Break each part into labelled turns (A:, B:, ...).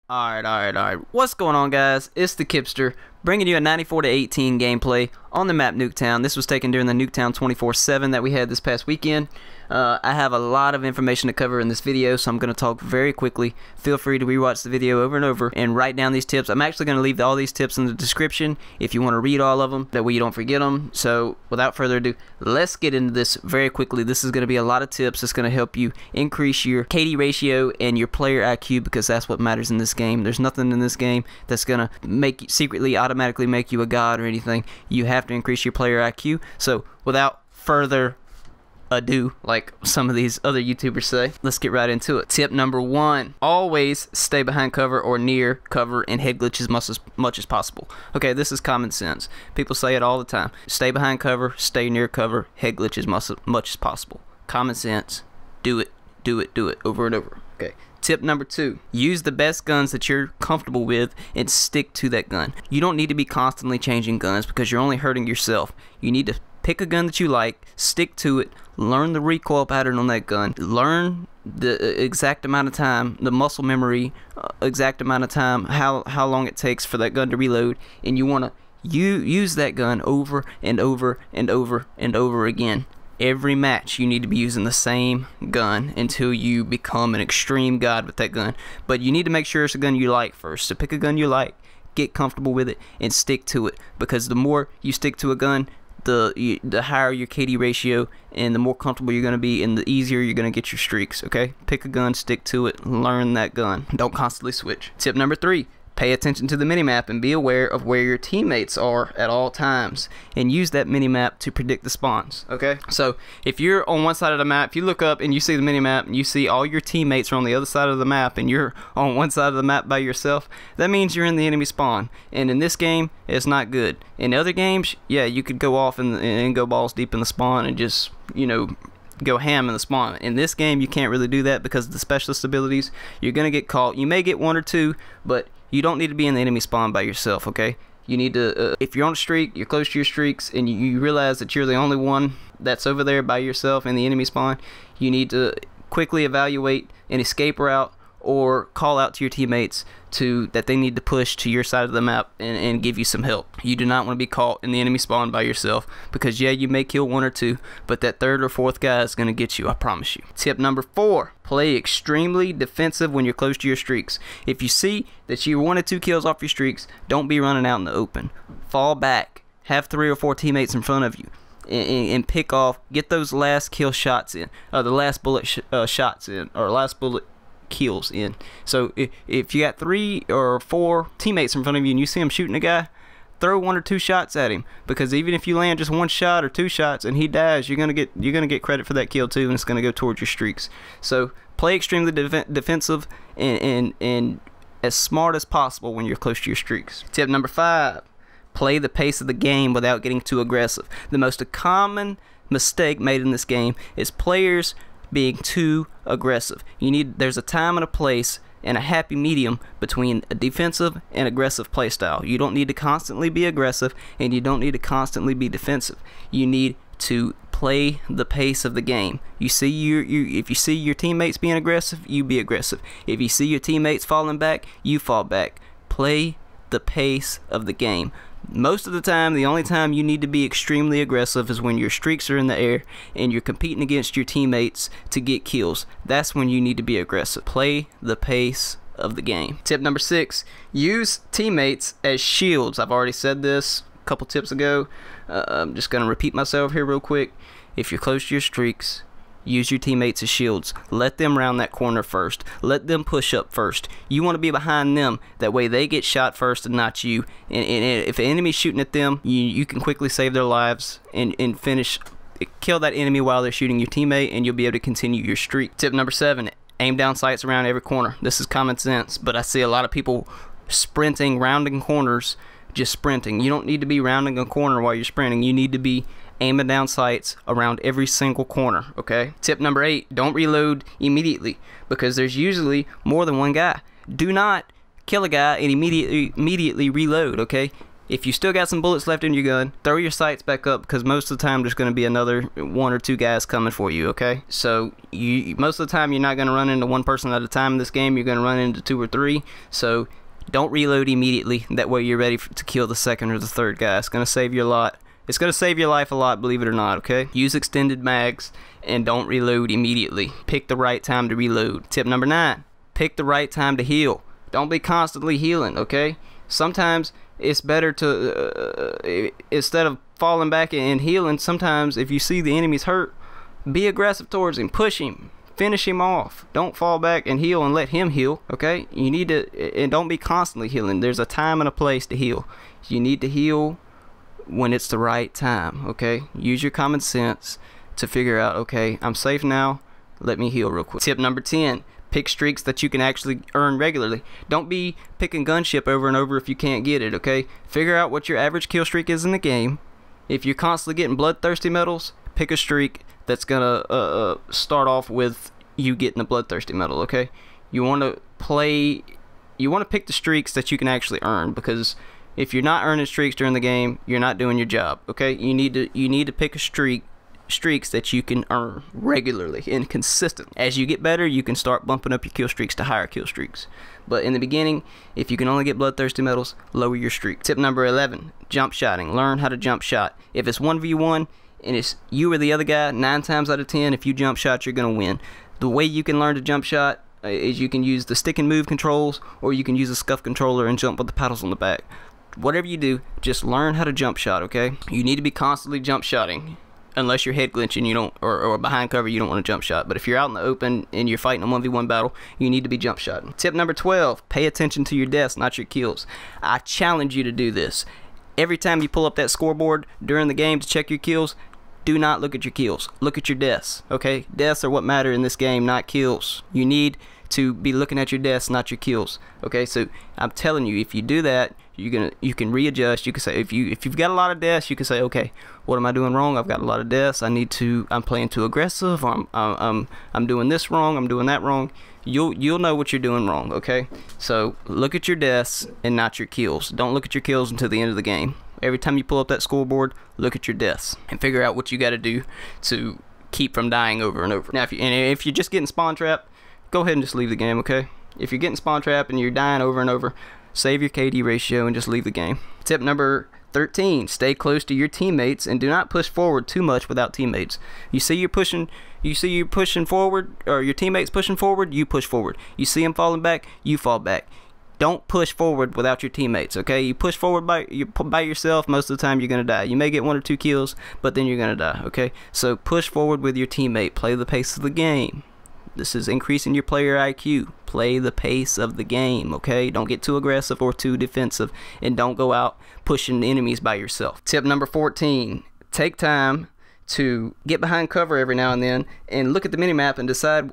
A: Alright. What's going on, guys? It's the Kibster, bringing you a 94-18 gameplay on the map Nuketown. This was taken during the Nuketown 24/7 that we had this past weekend. I have a lot of information to cover in this video, so I'm going to talk very quickly. Feel free to rewatch the video over and over and write down these tips. I'm actually going to leave all these tips in the description if you want to read all of them. That way you don't forget them. So without further ado, let's get into this very quickly. This is going to be a lot of tips that's going to help you increase your KD ratio and your player IQ, because that's what matters in this game. There's nothing in this game that's going to make you secretly automatically make you a god or anything. You have to increase your player IQ. So without further ado, like some of these other YouTubers say, let's get right into it. Tip number 1: always stay behind cover or near cover and head glitch as much as possible. Okay, this is common sense. People say it all the time. Stay behind cover, stay near cover, head glitch as much as possible. Common sense. Do it over and over. Okay. Tip number 2: use the best guns that you're comfortable with and stick to that gun. You don't need to be constantly changing guns because you're only hurting yourself. You need to pick a gun that you like, stick to it, learn the recoil pattern on that gun, learn the exact amount of time, the muscle memory, exact amount of time, how long it takes for that gun to reload, and you want to use that gun over and over and over and over again. Every match you need to be using the same gun until you become an extreme god with that gun. But you need to make sure it's a gun you like first. So pick a gun you like, get comfortable with it, and stick to it, because the more you stick to a gun, the higher your KD ratio and the more comfortable you're going to be, and the easier you're going to get your streaks. Okay, pick a gun, stick to it, learn that gun, don't constantly switch. Tip number 3: pay attention to the minimap and be aware of where your teammates are at all times, and use that minimap to predict the spawns. Okay, so if you're on one side of the map, if you look up and you see the minimap and you see all your teammates are on the other side of the map and you're on one side of the map by yourself, that means you're in the enemy spawn. And in this game, it's not good. In other games, yeah, you could go off and go balls deep in the spawn and just, you know, go ham in the spawn. In this game, you can't really do that because of the specialist abilities. You're gonna get caught. You may get 1 or 2, but you don't need to be in the enemy spawn by yourself. Okay, you need to if you're on a streak, you're close to your streaks, and you realize that you're the only one that's over there by yourself in the enemy spawn, you need to quickly evaluate an escape route or call out to your teammates that they need to push to your side of the map and give you some help. You do not want to be caught in the enemy spawn by yourself, because yeah, you may kill 1 or 2, but that 3rd or 4th guy is going to get you, I promise you. Tip number 4: play extremely defensive when you're close to your streaks. If you see that you're 1 or 2 kills off your streaks, don't be running out in the open. Fall back, have 3 or 4 teammates in front of you, and pick off, get those last kill shots in, the last bullet shots in, or last bullet kills in. So if you got 3 or 4 teammates in front of you and you see them shooting a guy, throw 1 or 2 shots at him, because even if you land just 1 shot or 2 shots and he dies, you're gonna get credit for that kill too, and it's gonna go towards your streaks. So play extremely defensive and as smart as possible when you're close to your streaks. Tip number 5: play the pace of the game without getting too aggressive. The most common mistake made in this game is players being too aggressive. There's a time and a place and a happy medium between a defensive and aggressive playstyle. You don't need to constantly be aggressive, and you don't need to constantly be defensive. You need to play the pace of the game. If you see your teammates being aggressive, you be aggressive. If you see your teammates falling back, you fall back. Play the pace of the game. Most of the time, the only time you need to be extremely aggressive is when your streaks are in the air and you're competing against your teammates to get kills. That's when you need to be aggressive. Play the pace of the game. Tip number 6: use teammates as shields. I've already said this a couple tips ago. I'm just going to repeat myself here real quick. If you're close to your streaks, use your teammates as shields. Let them round that corner first. Let them push up first. You want to be behind them. That way they get shot first and not you. And if an enemy's shooting at them, you can quickly save their lives and kill that enemy while they're shooting your teammate, and you'll be able to continue your streak. Tip number 7: aim down sights around every corner. This is common sense, but I see a lot of people sprinting, rounding corners, just sprinting. You don't need to be rounding a corner while you're sprinting. You need to be aiming down sights around every single corner. Okay. Tip number 8: don't reload immediately, because there's usually more than one guy. Do not kill a guy and immediately reload. Okay, If you still got some bullets left in your gun, throw your sights back up, because most of the time there's going to be another 1 or 2 guys coming for you, okay? So most of the time you're not going to run into one person at a time in this game. You're going to run into 2 or 3. So don't reload immediately. That way you're ready to kill the 2nd or the 3rd guy. It's going to save you a lot. It's going to save your life a lot, believe it or not, okay? Use extended mags and don't reload immediately. Pick the right time to reload. Tip number 9, pick the right time to heal. Don't be constantly healing, okay? Sometimes it's better to, instead of falling back and healing, sometimes if you see the enemy's hurt, be aggressive towards him. Push him. Finish him off. Don't fall back and heal and let him heal, okay? You need to, and don't be constantly healing. There's a time and a place to heal. You need to heal when it's the right time, okay? Use your common sense to figure out, okay, I'm safe now, let me heal real quick. Tip number 10, pick streaks that you can actually earn regularly. Don't be picking gunship over and over if you can't get it, okay? Figure out what your average kill streak is in the game. If you're constantly getting bloodthirsty medals, pick a streak that's gonna start off with you getting a bloodthirsty medal, okay? You want to pick the streaks that you can actually earn, because if you're not earning streaks during the game, you're not doing your job, okay? You need to pick a streaks that you can earn regularly and consistently. As you get better, you can start bumping up your kill streaks to higher kill streaks. But in the beginning, if you can only get bloodthirsty medals, lower your streak. Tip number 11, jump shotting. Learn how to jump shot. If it's 1v1 and it's you or the other guy, 9 times out of 10, if you jump shot, you're gonna win. The way you can learn to jump shot is you can use the stick and move controls, or you can use a scuff controller and jump with the paddles on the back. Whatever you do, just learn how to jump shot, okay? You need to be constantly jump shotting. Unless you're head glitching, you don't, or behind cover, you don't want to jump shot. But if you're out in the open and you're fighting a 1v1 battle, you need to be jump shotting. Tip number 12, pay attention to your deaths, not your kills. I challenge you to do this. Every time you pull up that scoreboard during the game to check your kills, do not look at your kills. Look at your deaths, okay? Deaths are what matter in this game, not kills. You need to be looking at your deaths, not your kills, okay? So I'm telling you, if you do that, you can readjust. You can say, if you've got a lot of deaths, you can say, okay, what am I doing wrong? I've got a lot of deaths. I'm playing too aggressive. Or I'm doing this wrong. I'm doing that wrong. You'll know what you're doing wrong, okay? So look at your deaths and not your kills. Don't look at your kills until the end of the game. Every time you pull up that scoreboard, look at your deaths and figure out what you got to do to keep from dying over and over. Now, if you're just getting spawn trapped, go ahead and just leave the game, okay? If you're getting spawn trapped and you're dying over and over, save your KD ratio and just leave the game. Tip number 13, stay close to your teammates and do not push forward too much without teammates. You see you're pushing forward, or your teammates pushing forward, you push forward. You see them falling back, you fall back. Don't push forward without your teammates, okay? You push forward by yourself, most of the time you're going to die. You may get 1 or 2 kills, but then you're going to die, okay? So push forward with your teammate. Play the pace of the game. This is increasing your player IQ. Play the pace of the game, okay? Don't get too aggressive or too defensive, and don't go out pushing enemies by yourself. Tip number 14, take time to get behind cover every now and then and look at the minimap and decide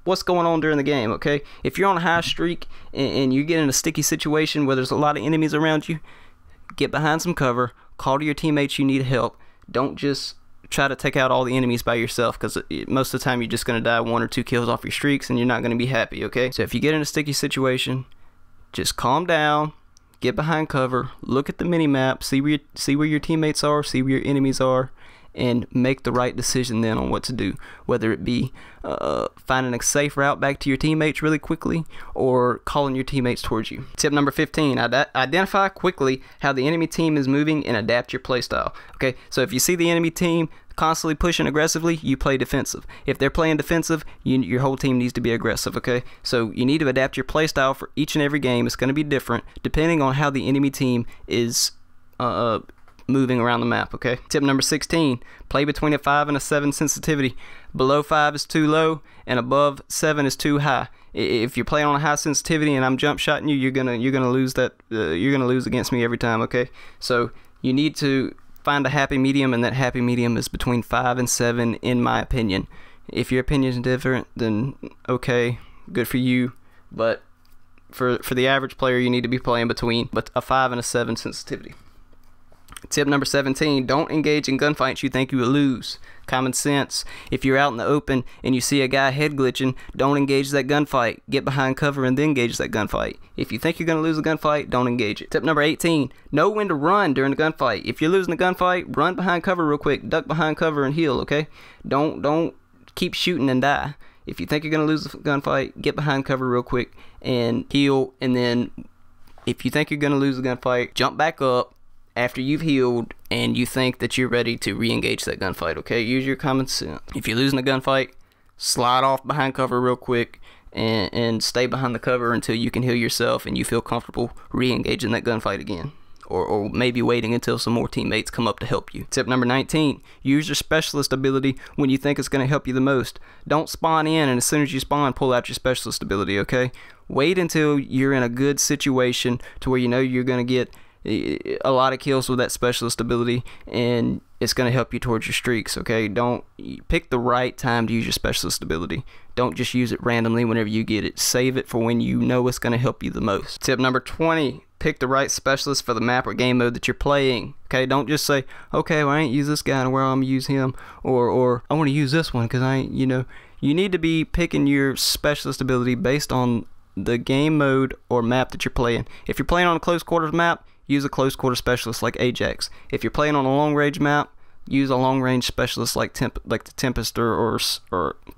A: what's going on during the game, okay? If you're on a high streak and you get in a sticky situation where there's a lot of enemies around you, get behind some cover, call to your teammates you need help. Don't just try to take out all the enemies by yourself, because most of the time you're just going to die 1 or 2 kills off your streaks and you're not going to be happy, okay? So if you get in a sticky situation, just calm down, get behind cover, look at the minimap, see where your teammates are, see where your enemies are, and make the right decision then on what to do, whether it be finding a safe route back to your teammates really quickly or calling your teammates towards you. Tip number 15, identify quickly how the enemy team is moving and adapt your playstyle. Okay, so if you see the enemy team constantly pushing aggressively, you play defensive. If they're playing defensive, your whole team needs to be aggressive, okay? So you need to adapt your playstyle for each and every game. It's going to be different depending on how the enemy team is moving around the map, okay? Tip number 16, play between a 5 and a 7 sensitivity. Below 5 is too low and above 7 is too high. If you're playing on a high sensitivity and I'm jump shotting you, you're gonna lose that. You're gonna lose against me every time, okay? So you need to find a happy medium, and that happy medium is between 5 and 7 in my opinion. If your opinion is different, then okay, good for you, but for the average player, you need to be playing between a 5 and a 7 sensitivity. Tip number 17, don't engage in gunfights you think you will lose. Common sense. If you're out in the open and you see a guy head glitching, don't engage that gunfight. Get behind cover and then engage that gunfight. If you think you're going to lose a gunfight, don't engage it. Tip number 18, know when to run during the gunfight. If you're losing the gunfight, run behind cover real quick. Duck behind cover and heal, okay? Don't keep shooting and die. If you think you're going to lose the gunfight, get behind cover real quick and heal. And then if you think you're going to lose the gunfight, jump back up after you've healed and you think that you're ready to re-engage that gunfight, okay? Use your common sense. If you're losing a gunfight, slide off behind cover real quick and stay behind the cover until you can heal yourself and you feel comfortable re-engaging that gunfight again. Or maybe waiting until some more teammates come up to help you. Tip number 19, use your specialist ability when you think it's going to help you the most. Don't spawn in and as soon as you spawn, pull out your specialist ability, okay? Wait until you're in a good situation to where you know you're going to get a lot of kills with that specialist ability and it's going to help you towards your streaks, okay? Don't pick the right time to use your specialist ability. Don't just use it randomly whenever you get it. Save it for when you know it's going to help you the most. Tip number 20, pick the right specialist for the map or game mode that you're playing, okay? Don't just say, okay, well, I ain't use this guy and where I'm going to use him, or I want to use this one because I ain't, you know. You need to be picking your specialist ability based on the game mode or map that you're playing. If you're playing on a close quarters map, use a close quarter specialist like Ajax. If you're playing on a long range map, use a long range specialist like the Tempest or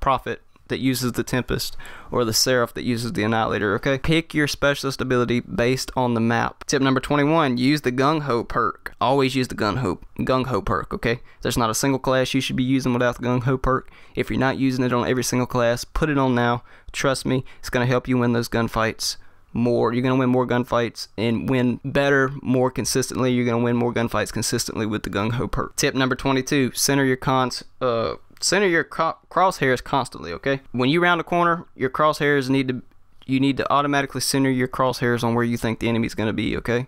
A: Prophet that uses the Tempest, or the Seraph that uses the Annihilator, okay? Pick your specialist ability based on the map. Tip number 21, use the Gung Ho perk. Always use the Gung Ho perk, okay? There's not a single class you should be using without the Gung Ho perk. If you're not using it on every single class, put it on now. Trust me, it's going to help you win those gunfights more. You're going to win more gunfights and win better, more consistently. You're going to win more gunfights consistently with the Gung Ho perk. Tip number 22, center your crosshairs constantly, okay? When you round a corner, your crosshairs you need to automatically center your crosshairs on where you think the enemy's going to be, okay?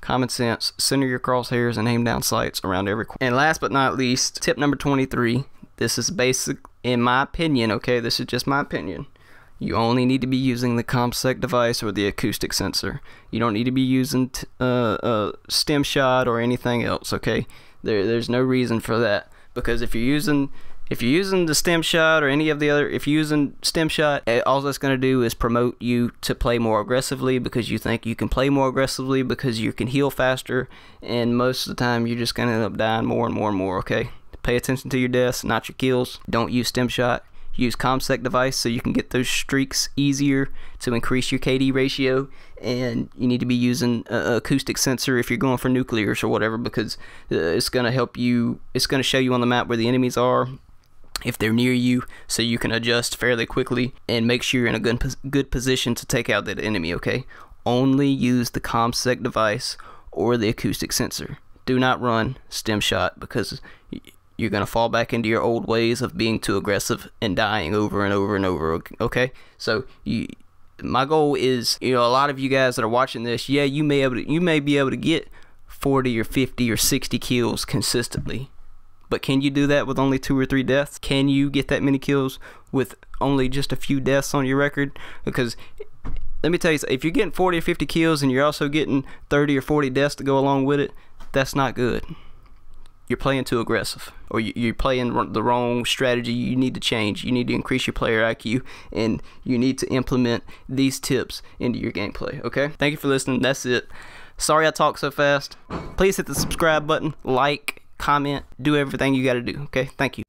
A: Common sense, center your crosshairs and aim down sights around every corner. And last but not least, tip number 23, this is basic in my opinion, okay? This is just my opinion. You only need to be using the ComSec device or the acoustic sensor. You don't need to be using stem shot or anything else, okay? There's no reason for that, because if you're using the stem shot or any of the other, if you're using stem shot, all that's going to do is promote you to play more aggressively because you think you can play more aggressively because you can heal faster, and most of the time you're just going to end up dying more and more and more, okay? Pay attention to your deaths, not your kills. Don't use stem shot. Use ComSec device so you can get those streaks easier to increase your KD ratio, and you need to be using acoustic sensor if you're going for nuclears or whatever, because it's going to help you, it's going to show you on the map where the enemies are, if they're near you, so you can adjust fairly quickly and make sure you're in a good position to take out that enemy, okay? Only use the ComSec device or the acoustic sensor. Do not run stem shot because you're going to fall back into your old ways of being too aggressive and dying over and over and over, okay? So my goal is, you know, a lot of you guys that are watching this, yeah, you may be able to get 40 or 50 or 60 kills consistently. But can you do that with only 2 or 3 deaths? Can you get that many kills with only just a few deaths on your record? Because let me tell you, if you're getting 40 or 50 kills and you're also getting 30 or 40 deaths to go along with it, that's not good. You're playing too aggressive, or you're playing the wrong strategy. You need to change. You need to increase your player IQ, and you need to implement these tips into your gameplay, okay? Thank you for listening. That's it. Sorry I talk so fast. Please hit the subscribe button, like, comment, do everything you got to do, okay? Thank you.